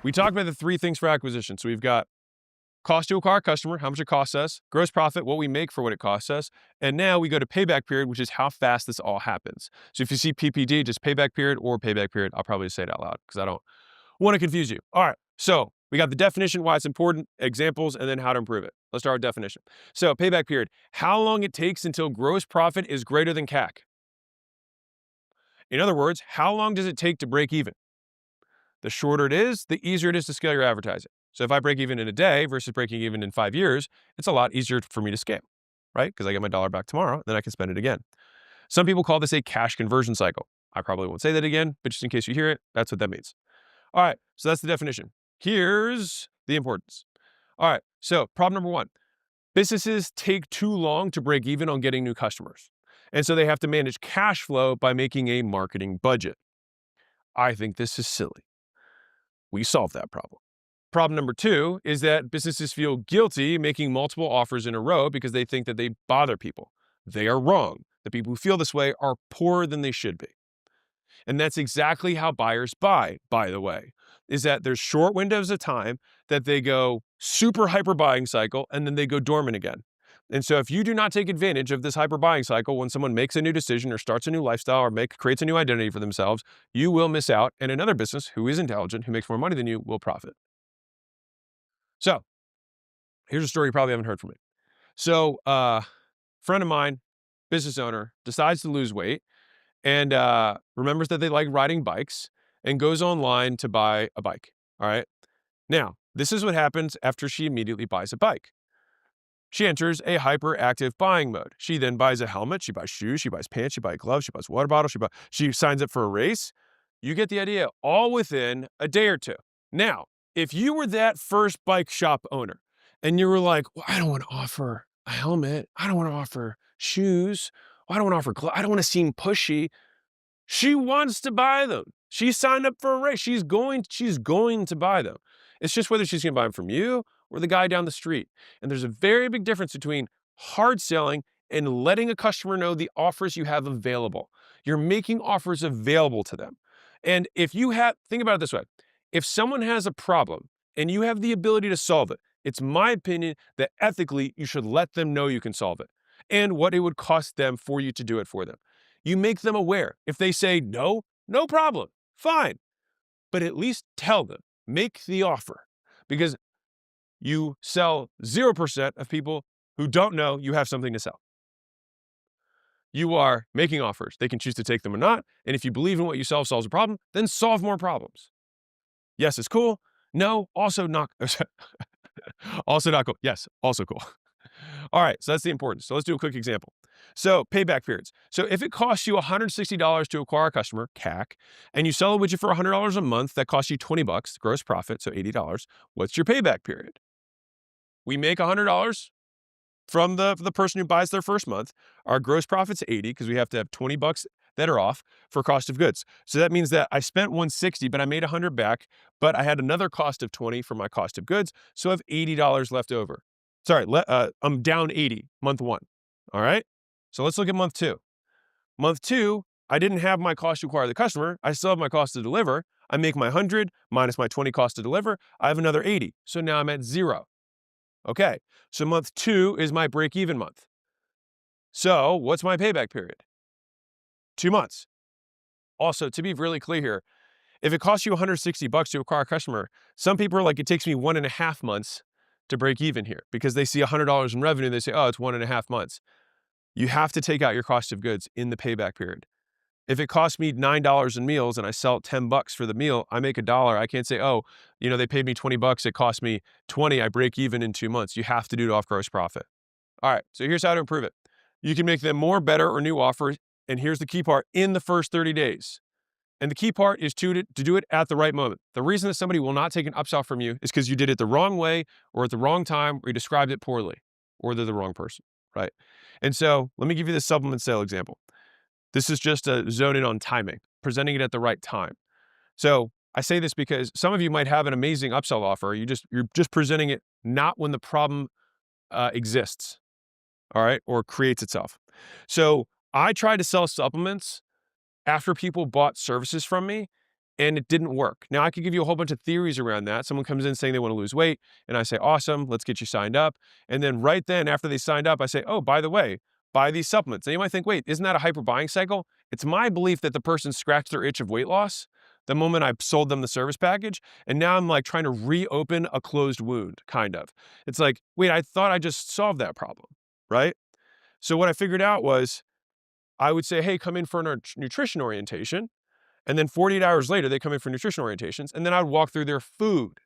we talked about the three things for acquisition. So we've got cost to acquire a customer, how much it costs us, gross profit, what we make for what it costs us, and now we go to payback period, which is how fast this all happens. So if you see PPD, just payback period or payback period. I'll probably say it out loud because I don't want to confuse you. All right, so we got the definition, why it's important, examples, and then how to improve it. Let's start with definition. So payback period, how long it takes until gross profit is greater than CAC. In other words, how long does it take to break even? The shorter it is, the easier it is to scale your advertising. So if I break even in a day versus breaking even in 5 years, it's a lot easier for me to scale, right? Because I get my dollar back tomorrow, then I can spend it again. Some people call this a cash conversion cycle. I probably won't say that again, but just in case you hear it, that's what that means. All right, so that's the definition. Here's the importance. All right, so problem number one, businesses take too long to break even on getting new customers. And so they have to manage cash flow by making a marketing budget. I think this is silly. We solve that problem. Problem number two is that businesses feel guilty making multiple offers in a row because they think that they bother people. They are wrong. The people who feel this way are poorer than they should be. And that's exactly how buyers buy, by the way, is that there's short windows of time that they go super hyper buying cycle and then they go dormant again. And so if you do not take advantage of this hyper buying cycle when someone makes a new decision or starts a new lifestyle or creates a new identity for themselves, you will miss out, and another business who is intelligent, who makes more money than you, will profit. So here's a story you probably haven't heard from me. So friend of mine, business owner, decides to lose weight and remembers that they like riding bikes and goes online to buy a bike. All right. Now, this is what happens after she immediately buys a bike. She enters a hyperactive buying mode. She then buys a helmet, she buys shoes, she buys pants, she buys gloves, she buys water bottle, she signs up for a race. You get the idea, all within a day or two. Now, if you were that first bike shop owner and you were like, well, I don't want to offer a helmet, I don't want to offer shoes, I don't want to offer gloves, I don't want to seem pushy. She wants to buy them. She signed up for a race. She's going to buy them. It's just whether she's going to buy them from you or the guy down the street. And there's a very big difference between hard selling and letting a customer know the offers you have available. You're making offers available to them. And if you think about it this way, if someone has a problem and you have the ability to solve it, it's my opinion that ethically you should let them know you can solve it and what it would cost them for you to do it for them. You make them aware. If they say no, no problem, fine. But at least tell them, make the offer, because you sell 0% of people who don't know you have something to sell. You are making offers. They can choose to take them or not. And if you believe in what you sell solves a problem, then solve more problems. Yes, it's cool. No, also not. Also not cool. Yes, also cool. All right, so that's the importance. So let's do a quick example. So payback periods. So if it costs you $160 to acquire a customer, CAC, and you sell a widget for $100 a month, that costs you $20, gross profit, so $80. What's your payback period? We make $100 from the person who buys their first month. Our gross profit's $80 because we have to have $20 that are off for cost of goods. So that means that I spent $160, but I made $100 back, but I had another cost of $20 for my cost of goods, so I have $80 left over. Sorry, I'm down 80, month one. All right. So let's look at month two. Month two, I didn't have my cost to acquire the customer. I still have my cost to deliver. I make my 100 minus my 20 cost to deliver. I have another 80. So now I'm at 0. Okay. So month two is my break even month. So what's my payback period? 2 months. Also, to be really clear here, if it costs you $160 to acquire a customer, some people are like, it takes me 1.5 months to break even here because they see $100 in revenue. They say, oh, it's 1.5 months. You have to take out your cost of goods in the payback period. If it costs me $9 in meals and I sell $10 for the meal, I make $1. I can't say, oh, they paid me $20. It cost me 20. I break even in 2 months. You have to do it off gross profit. All right. So here's how to improve it. You can make them more, better, or new offers. And here's the key part, in the first 30 days. And the key part is to do it at the right moment. The reason that somebody will not take an upsell from you is because you did it the wrong way or at the wrong time or you described it poorly or they're the wrong person, right? And so let me give you this supplement sale example. This is just a zone in on timing, presenting it at the right time. So I say this because some of you might have an amazing upsell offer. You're just presenting it not when the problem exists, all right, or creates itself. So I try to sell supplements after people bought services from me and it didn't work. Now, I could give you a whole bunch of theories around that. Someone comes in saying they want to lose weight, and I say, awesome, let's get you signed up. And then right then, after they signed up, I say, oh, by the way, buy these supplements. And you might think, wait, isn't that a hyper buying cycle? It's my belief that the person scratched their itch of weight loss the moment I sold them the service package. And now I'm like trying to reopen a closed wound, kind of. It's like, wait, I thought I just solved that problem, right? So what I figured out was I would say, hey, come in for a nutrition orientation. And then 48 hours later, they come in for nutrition orientations. And then I would walk through their food.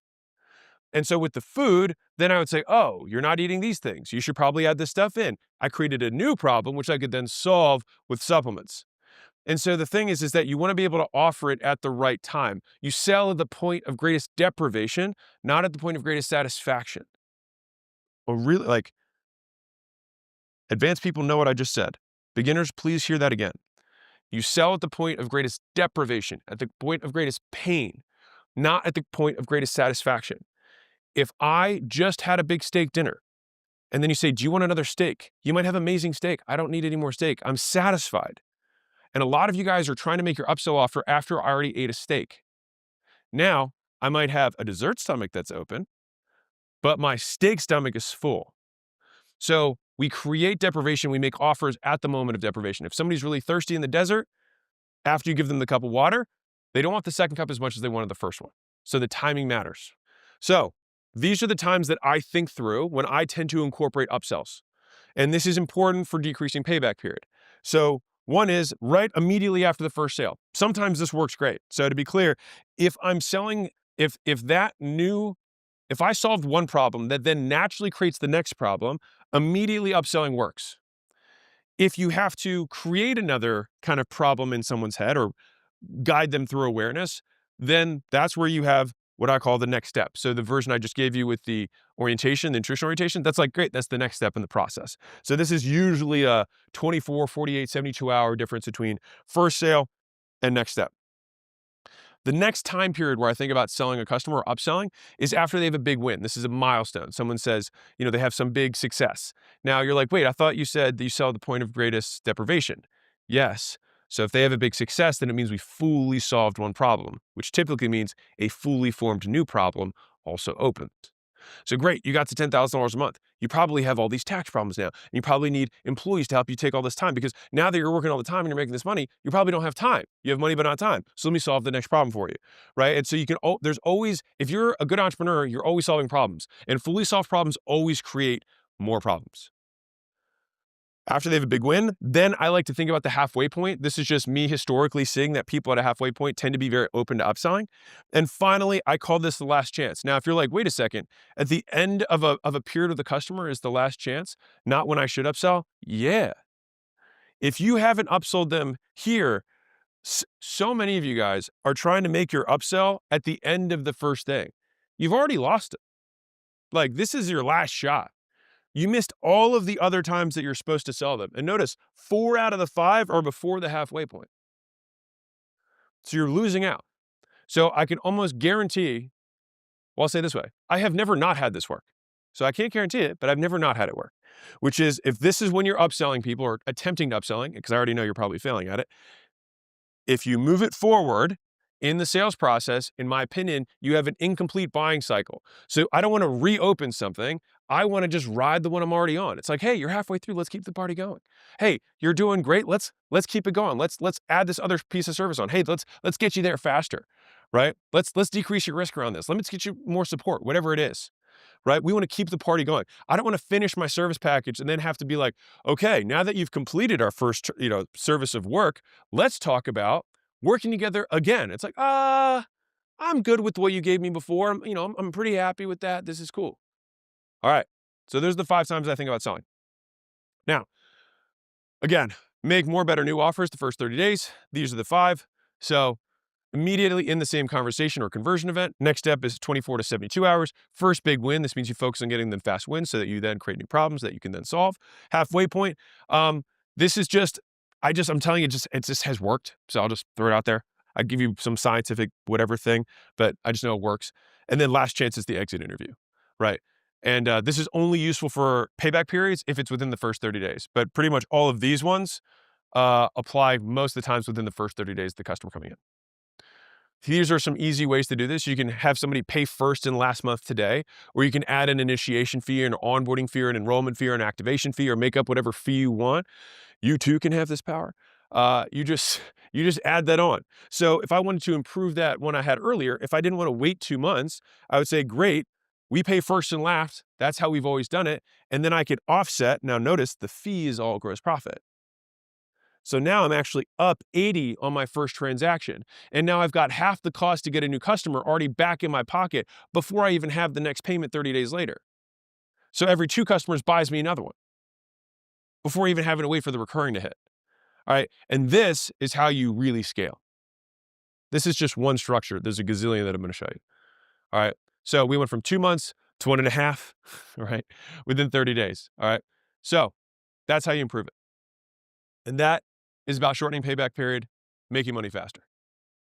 And so with the food, then I would say, oh, you're not eating these things. You should probably add this stuff in. I created a new problem, which I could then solve with supplements. And so the thing is that you want to be able to offer it at the right time. You sell at the point of greatest deprivation, not at the point of greatest satisfaction. Or really, like, advanced people know what I just said. Beginners, please hear that again. You sell at the point of greatest deprivation, at the point of greatest pain, not at the point of greatest satisfaction. If I just had a big steak dinner, and then you say, do you want another steak? You might have amazing steak. I don't need any more steak. I'm satisfied. And a lot of you guys are trying to make your upsell offer after I already ate a steak. Now, I might have a dessert stomach that's open, but my steak stomach is full. So we create deprivation. We make offers at the moment of deprivation. If somebody's really thirsty in the desert, after you give them the cup of water, they don't want the second cup as much as they wanted the first one. So the timing matters. So these are the times that I think through when I tend to incorporate upsells. And this is important for decreasing payback period. So one is right immediately after the first sale. Sometimes this works great. So to be clear, if I'm selling, if I solved one problem that then naturally creates the next problem, immediately upselling works. If you have to create another kind of problem in someone's head or guide them through awareness, then that's where you have what I call the next step. So the version I just gave you with the orientation, the nutrition orientation, that's like, great, that's the next step in the process. So this is usually a 24, 48, 72-hour difference between first sale and next step. The next time period where I think about selling a customer or upselling is after they have a big win. This is a milestone. Someone says, they have some big success. Now you're like, wait, I thought you said that you sell at the point of greatest deprivation. Yes. So if they have a big success, then it means we fully solved one problem, which typically means a fully formed new problem also opened. So great, you got to $10,000 a month. You probably have all these tax problems now. And you probably need employees to help you take all this time because now that you're working all the time and you're making this money, you probably don't have time. You have money but not time. So let me solve the next problem for you, right? And so there's always, if you're a good entrepreneur, you're always solving problems. And fully solved problems always create more problems. After they have a big win, then I like to think about the halfway point. This is just me historically seeing that people at a halfway point tend to be very open to upselling. And finally, I call this the last chance. Now, if you're like, wait a second, at the end of a period with the customer is the last chance, not when I should upsell? Yeah. If you haven't upsold them here, so many of you guys are trying to make your upsell at the end of the first thing. You've already lost it. Like, this is your last shot. You missed all of the other times that you're supposed to sell them. And notice 4 out of the 5 are before the halfway point. So you're losing out. So I can almost guarantee, well, I'll say this way, I have never not had this work. So I can't guarantee it, but I've never not had it work. Which is, if this is when you're upselling people or attempting to upselling, because I already know you're probably failing at it, if you move it forward in the sales process, in my opinion, you have an incomplete buying cycle. So I don't want to reopen something. I want to just ride the one I'm already on. It's like, hey, you're halfway through. Let's keep the party going. Hey, you're doing great. Let's keep it going. Let's add this other piece of service on. Hey, let's get you there faster, right? Let's decrease your risk around this. Let's get you more support, whatever it is, right? We want to keep the party going. I don't want to finish my service package and then have to be like, okay, now that you've completed our first, service of work, let's talk about working together again. It's like, I'm good with what you gave me before. I'm pretty happy with that. This is cool. All right. So there's the 5 times I think about selling. Now, again, make more better new offers the first 30 days. These are the 5. So immediately in the same conversation or conversion event, next step is 24 to 72 hours. First big win. This means you focus on getting them fast wins so that you then create new problems that you can then solve. Halfway point. This is I'm telling you, it just has worked. So I'll just throw it out there. I give you some scientific whatever thing, but I just know it works. And then last chance is the exit interview, right? And this is only useful for payback periods if it's within the first 30 days. But pretty much all of these ones apply most of the times within the first 30 days of the customer coming in. These are some easy ways to do this. You can have somebody pay first and last month today, or you can add an initiation fee, an onboarding fee, or an enrollment fee, or an activation fee, or make up whatever fee you want. You too can have this power. You just you just add that on. So if I wanted to improve that one I had earlier, if I didn't want to wait 2 months, I would say, great, we pay first and last. That's how we've always done it. And then I could offset. Now notice the fee is all gross profit. So now I'm actually up 80 on my first transaction. And now I've got half the cost to get a new customer already back in my pocket before I even have the next payment 30 days later. So every 2 customers buys me another one before even having to wait for the recurring to hit. All right. And this is how you really scale. This is just one structure. There's a gazillion that I'm going to show you. All right. So we went from 2 months to 1.5, right? Within 30 days. All right. So that's how you improve it. And that is about shortening payback period, making money faster.